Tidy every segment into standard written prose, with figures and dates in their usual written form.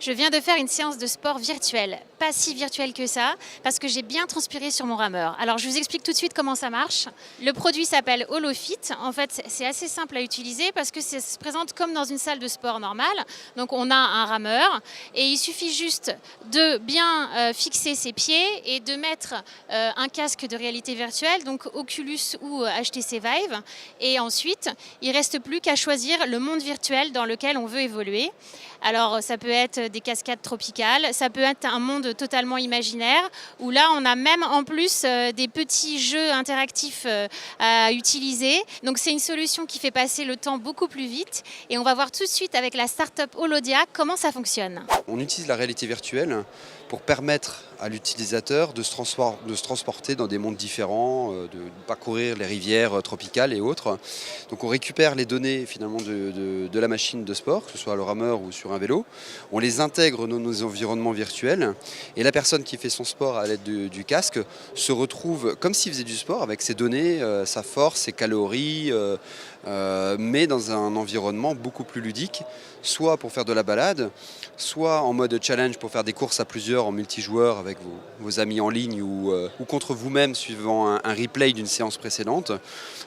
Je viens de faire une séance de sport virtuelle. Pas si virtuelle que ça, parce que j'ai bien transpiré sur mon rameur. Alors, je vous explique tout de suite comment ça marche. Le produit s'appelle Holofit. En fait, c'est assez simple à utiliser parce que ça se présente comme dans une salle de sport normale. Donc, on a un rameur et il suffit juste de bien fixer ses pieds et de mettre un casque de réalité virtuelle, donc Oculus ou HTC Vive. Et ensuite, il ne reste plus qu'à choisir le monde virtuel dans lequel on veut évoluer. Alors, ça peut être des cascades tropicales, ça peut être un monde totalement imaginaire, où là, on a même en plus des petits jeux interactifs à utiliser. Donc, c'est une solution qui fait passer le temps beaucoup plus vite. Et on va voir tout de suite avec la start-up Holodia comment ça fonctionne. On utilise la réalité virtuelle pour permettre à l'utilisateur de se transporter dans des mondes différents, de parcourir les rivières tropicales et autres. Donc on récupère les données finalement de la machine de sport, que ce soit le rameur ou sur un vélo. On les intègre dans nos environnements virtuels et la personne qui fait son sport à l'aide du casque se retrouve comme s'il faisait du sport avec ses données, sa force, ses calories, mais dans un environnement beaucoup plus ludique, soit pour faire de la balade, soit en mode challenge pour faire des courses à plusieurs en multijoueur avec vos amis en ligne ou contre vous-même suivant un replay d'une séance précédente,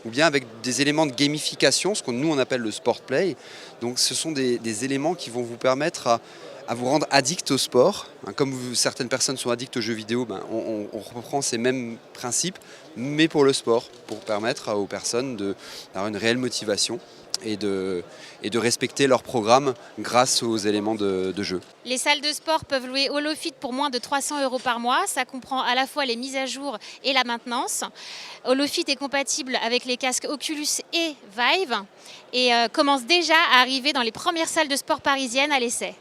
ou bien avec des éléments de gamification, ce que nous on appelle le sport play. Donc ce sont des éléments qui vont vous permettre à vous rendre addict au sport. Comme certaines personnes sont addictes aux jeux vidéo, on reprend ces mêmes principes, mais pour le sport, pour permettre aux personnes d'avoir une réelle motivation et de respecter leur programme grâce aux éléments de jeu. Les salles de sport peuvent louer Holofit pour moins de 300 € par mois. Ça comprend à la fois les mises à jour et la maintenance. Holofit est compatible avec les casques Oculus et Vive et commence déjà à arriver dans les premières salles de sport parisiennes à l'essai.